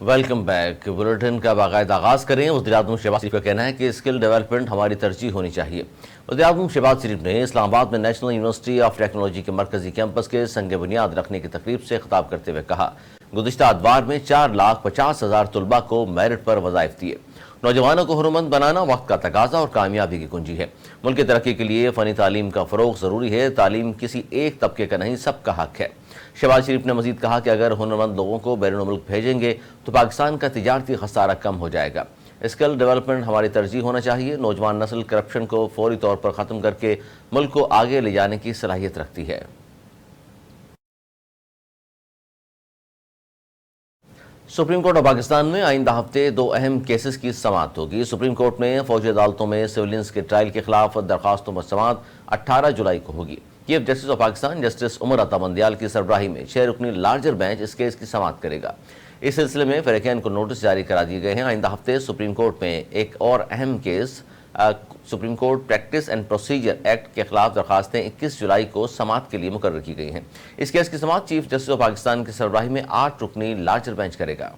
Welcome back. Bulletin کا باقاعدہ آغاز کریں۔ وزیراعظم شہباز شریف کا کہنا ہے کہ اسکل ڈیولپمنٹ ہماری ترجیح ہونی چاہیے۔ وزیراعظم شہباز شریف نے اسلام آباد میں نیشنل یونیورسٹی آف ٹیکنالوجی کے مرکزی کیمپس کے سنگ بنیاد رکھنے کی تقریب سے خطاب کرتے ہوئے کہا، گزشتہ ادوار میں 4,50,000 طلباء کو میرٹ پر وظائف دیے۔ نوجوانوں کو ہنرمند بنانا وقت کا تقاضا اور کامیابی کی کنجی ہے۔ ملک کی ترقی کے لیے فنی تعلیم کا فروغ ضروری ہے۔ تعلیم کسی ایک طبقے کا نہیں، سب کا حق ہے۔ شہباز شریف نے مزید کہا کہ اگر ہنرمند لوگوں کو بیرون ملک بھیجیں گے تو پاکستان کا تجارتی خسارہ کم ہو جائے گا۔ اسکل ڈیولپمنٹ ہماری ترجیح ہونا چاہیے۔ نوجوان نسل کرپشن کو فوری طور پر ختم کر کے ملک کو آگے لے جانے کی صلاحیت رکھتی ہے۔ سپریم کورٹ آف پاکستان میں آئندہ ہفتے 2 اہم کیسز کی سماعت ہوگی۔ سپریم کورٹ میں فوجی عدالتوں میں سویلینس کے ٹرائل کے خلاف درخواستوں پر سماعت 18 جولائی کو ہوگی۔ Chief justice of Pakistan justice Umar Ata Bandial کی سربراہی میں 6 رکنی لارجر بینچ اس کیس کی سماعت کرے گا۔ اس سلسلے میں فریقین کو نوٹس جاری کرا دیے گئے ہیں۔ آئندہ ہفتے سپریم کورٹ میں ایک اور اہم case supreme court practice and procedure act کے خلاف درخواستیں 21 جولائی کو سماعت کے لیے مقرر کی گئی ہیں۔ اس کیس کی سماعت چیف جسٹس آف پاکستان کی سربراہی میں 8 رکنی لارجر بینچ کرے گا۔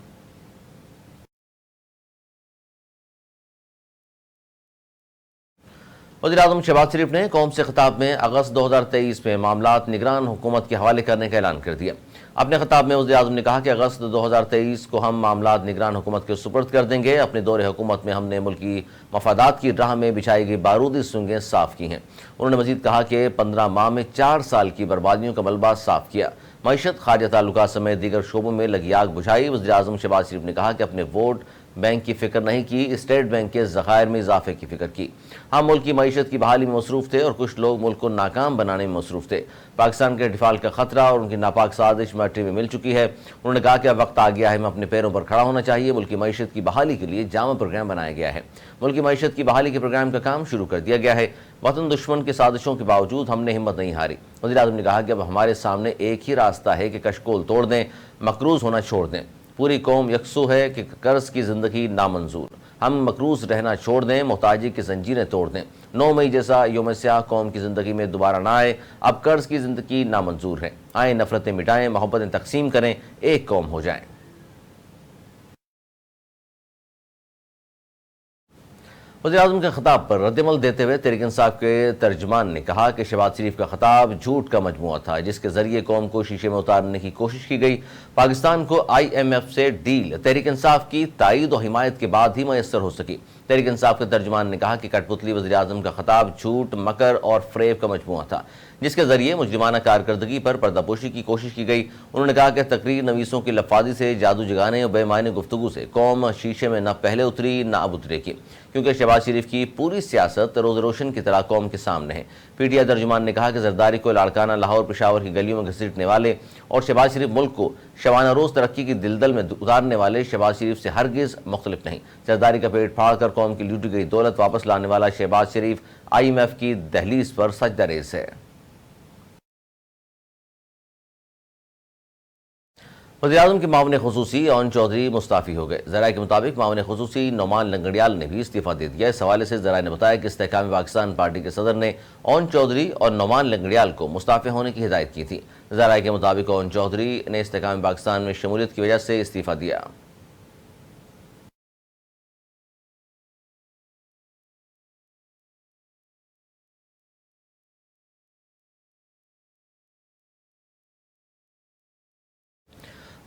وزیراعظم شہباز شریف نے قوم سے خطاب میں اگست 2023 میں معاملات نگران حکومت کے حوالے کرنے کا اعلان کر دیا۔ اپنے خطاب میں وزیراعظم نے کہا کہ اگست 2023 کو ہم معاملات نگران حکومت کے سپرد کر دیں گے۔ اپنے دور حکومت میں ہم نے ملکی مفادات کی راہ میں بچھائی گئی بارودی سنگیں صاف کی ہیں۔ انہوں نے مزید کہا کہ 15 ماہ میں 4 سال کی بربادیوں کا ملبہ صاف کیا۔ معیشت، خارجہ تعلقات سمیت دیگر شعبوں میں لگی آگ بجھائی۔ وزیراعظم شہباز شریف نے کہا کہ اپنے ووٹ بینک کی فکر نہیں کی، اسٹیٹ بینک کے ذخائر میں اضافے کی فکر کی۔ ہم ملک کی معیشت کی بحالی میں مصروف تھے اور کچھ لوگ ملک کو ناکام بنانے میں مصروف تھے۔ پاکستان کے ڈیفالٹ کا خطرہ اور ان کی ناپاک سازش میٹری میں مل چکی ہے۔ انہوں نے کہا کہ اب وقت آ گیا ہے، ہمیں اپنے پیروں پر کھڑا ہونا چاہیے۔ ملک کی معیشت کی بحالی کے لیے جامع پروگرام بنایا گیا ہے۔ ملک کی معیشت کی بحالی کے پروگرام کا کام شروع کر دیا گیا ہے۔ وطن دشمن کے سازشوں کے باوجود ہم نے ہمت نہیں ہاری۔ وزیراعظم نے کہا کہ اب ہمارے سامنے ایک ہی راستہ ہے کہ کشکول توڑ دیں، مقروض ہونا چھوڑ دیں۔ پوری قوم یکسو ہے کہ قرض کی زندگی نامنظور۔ ہم مقروض رہنا چھوڑ دیں، محتاجی کی زنجیریں توڑ دیں۔ 9 مئی جیسا یوم سیاہ قوم کی زندگی میں دوبارہ نہ آئے۔ اب قرض کی زندگی نامنظور ہے۔ آئیں نفرتیں مٹائیں، محبتیں تقسیم کریں، ایک قوم ہو جائیں۔ وزیراعظم کے خطاب پر رد عمل دیتے ہوئے تحریک انصاف کے ترجمان نے کہا کہ شہباز شریف کا خطاب جھوٹ کا مجموعہ تھا، جس کے ذریعے قوم کو شیشے میں اتارنے کی کوشش کی گئی۔ پاکستان کو IMF سے ڈیل تحریک انصاف کی تائید و حمایت کے بعد ہی میسر ہو سکی۔ تحریک انصاف کے ترجمان نے کہا کہ کٹ پتلی وزیراعظم کا خطاب جھوٹ، مکر اور فریب کا مجموعہ تھا، جس کے ذریعے مجرمانہ کارکردگی پر پردہ پوشی کی کوشش کی گئی۔ انہوں نے کہا کہ تقریر نویسوں کی لفاظی سے، جادو جگانے اور بے معنی گفتگو سے قوم شیشے میں نہ پہلے اتری نہ اب اترے گی، کیونکہ شہباز شریف کی پوری سیاست روز روشن کی طرح قوم کے سامنے ہے۔ PTI ترجمان نے کہا کہ زرداری کو لاڑکانہ لاہور پشاور کی گلیوں میں گھسیٹنے والے اور شہباز شریف ملک کو شبانہ روز ترقی کی دلدل میں اتارنے والے شہباز شریف سے ہرگز مختلف نہیں۔ زرداری کا پیٹ پھاڑ کر قوم کی لوٹی گئی دولت واپس لانے والا شہباز شریف IMF کی دہلیز پر سجدہ ریز ہے۔ وزیراعظم کے معاون خصوصی اون چودھری مستعفی ہو گئے۔ ذرائع کے مطابق معاون خصوصی نعمان لنگڑیال نے بھی استعفیٰ دے دیا۔ اس حوالے سے ذرائع نے بتایا کہ استحکام پاکستان پارٹی کے صدر نے اون چودھری اور نعمان لنگڑیال کو مستعفی ہونے کی ہدایت کی تھی۔ ذرائع کے مطابق اون چودھری نے استحکام پاکستان میں شمولیت کی وجہ سے استعفیٰ دیا۔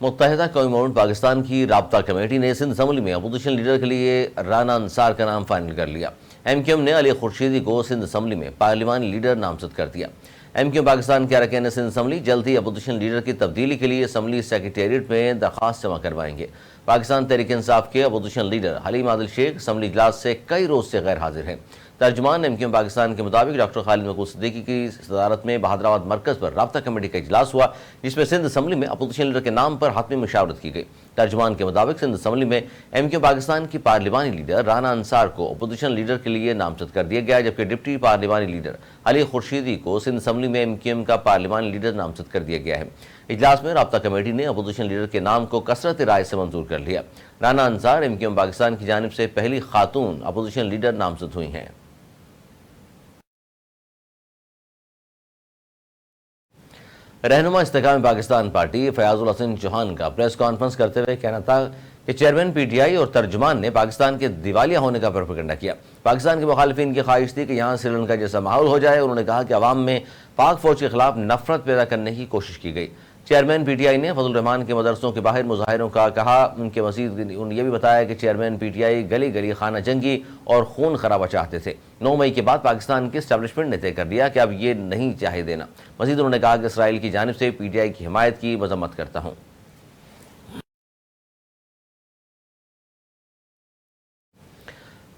متحدہ قومی موومنٹ پاکستان کی رابطہ کمیٹی نے سندھ اسمبلی میں اپوزیشن لیڈر کے لیے رانا انصار کا نام فائنل کر لیا۔ MQM نے علی خورشیدی کو سندھ اسمبلی میں پارلیمانی لیڈر نامزد کر دیا۔ MQM پاکستان کے اراکین سندھ اسمبلی جلد ہی اپوزیشن لیڈر کی تبدیلی کے لیے اسمبلی سیکریٹریٹ میں درخواست جمع کروائیں گے۔ پاکستان تحریک انصاف کے opposition leader Haleem Adil Sheikh assembly اجلاس سے کئی روز سے غیر حاضر ہیں۔ ترجمان MQM پاکستان کے مطابق ڈاکٹر خالد مقبول صدیقی کی صدارت میں بہادرآباد مرکز پر رابطہ کمیٹی کا اجلاس ہوا، جس میں سندھ اسمبلی میں اپوزیشن لیڈر کے نام پر حتمی مشاورت کی گئی۔ ترجمان کے مطابق سندھ اسمبلی میں MQM پاکستان کی پارلیمانی لیڈر رانا انصار کو اپوزیشن لیڈر کے لیے نامزد کر دیا گیا، جبکہ ڈپٹی پارلیمانی لیڈر علی خورشیدی کو سندھ اسمبلی میں MQM کا پارلیمانی لیڈر نامزد کر دیا گیا ہے۔ اجلاس میں رابطہ کمیٹی نے اپوزیشن لیڈر کے نام کو کثرت رائے سے منظور کر لیا۔ رانا انصار MQM پاکستان کی جانب سے پہلی خاتون اپوزیشن لیڈر نامزد ہوئی ہیں۔ رہنما استحکام پاکستان پارٹی فیاض الحسن چوہان کا پریس کانفرنس کرتے ہوئے کہنا تھا کہ چیئرمین پی ٹی آئی اور ترجمان نے پاکستان کے دیوالیہ ہونے کا پروپیگنڈا کیا۔ پاکستان کے مخالفین کی خواہش تھی کہ یہاں سری لنکا جیسا ماحول ہو جائے۔ انہوں نے کہا کہ عوام میں پاک فوج کے خلاف نفرت پیدا کرنے کی کوشش کی گئی۔ چیئرمین پی ٹی آئی نے فضل الرحمان کے مدرسوں کے باہر مظاہروں کا کہا۔ ان کے مزید یہ بھی بتایا کہ چیئرمین پی ٹی آئی گلی گلی خانہ جنگی اور خون خرابہ چاہتے تھے۔ 9 مئی کے بعد پاکستان کی اسٹیبلشمنٹ نے طے کر لیا کہ اب یہ نہیں چاہے دینا۔ مزید انہوں نے کہا کہ اسرائیل کی جانب سے پی ٹی آئی کی حمایت کی مذمت کرتا ہوں۔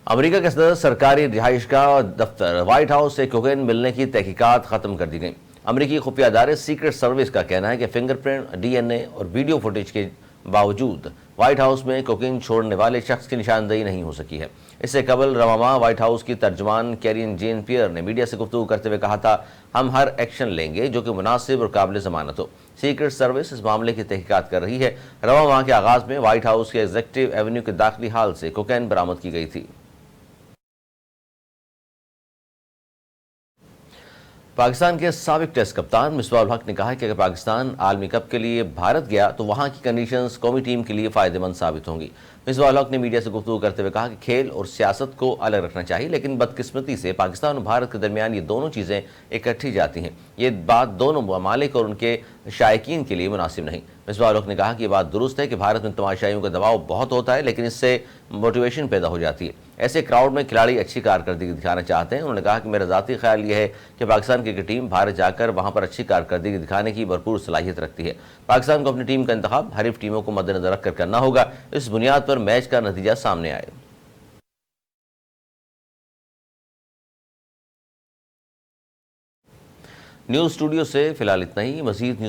امریکہ کے صدر سرکاری رہائش گاہ دفتر وائٹ ہاؤس سے کوکین ملنے کی تحقیقات ختم کر دی گئیں۔ امریکی خفیہ ادارے سیکرٹ سروس کا کہنا ہے کہ فنگر پرنٹ، ڈی این اے اور ویڈیو فوٹیج کے باوجود وائٹ ہاؤس میں کوکین چھوڑنے والے شخص کی نشاندہی نہیں ہو سکی ہے۔ اس سے قبل رواں ماہ وائٹ ہاؤس کی ترجمان کیرین جین پیئر نے میڈیا سے گفتگو کرتے ہوئے کہا تھا، ہم ہر ایکشن لیں گے جو کہ مناسب اور قابل ضمانت ہو۔ سیکرٹ سروس اس معاملے کی تحقیقات کر رہی ہے۔ رواں ماہ کے آغاز میں وائٹ ہاؤس کے ایگزیکٹو ایونیو کے داخلی ہال سے کوکین برآمد کی گئی تھی۔ پاکستان کے سابق ٹیسٹ کپتان مصباح الحق نے کہا کہ اگر پاکستان عالمی کپ کے لیے بھارت گیا تو وہاں کی کنڈیشنز قومی ٹیم کے لیے فائدہ مند ثابت ہوں گی۔ مصباح الحق نے میڈیا سے گفتگو کرتے ہوئے کہا کہ کھیل اور سیاست کو الگ رکھنا چاہیے، لیکن بدقسمتی سے پاکستان اور بھارت کے درمیان یہ دونوں چیزیں اکٹھی جاتی ہیں۔ یہ بات دونوں ممالک اور ان کے شائقین کے لیے مناسب نہیں۔ مصباح الحق نے کہا کہ یہ بات درست ہے کہ بھارت میں تماشائیوں کا دباؤ بہت ہوتا ہے، لیکن اس سے موٹیویشن پیدا ہو جاتی ہے۔ ایسے کراؤڈ میں کھلاڑی اچھی کارکردگی دکھانا چاہتے ہیں۔ انہوں نے کہا کہ میرا ذاتی خیال یہ ہے کہ پاکستان کرکٹ ٹیم بھارت جا کر وہاں پر اچھی کارکردگی دکھانے کی بھرپور صلاحیت رکھتی ہے۔ پاکستان کو اپنی ٹیم کا انتخاب حریف ٹیموں کو مد نظر رکھ کر کرنا ہوگا، اس بنیاد پر میچ کا نتیجہ سامنے آئے۔ نیوز اسٹوڈیو سے فی الحال اتنا ہی۔ مزید نیوز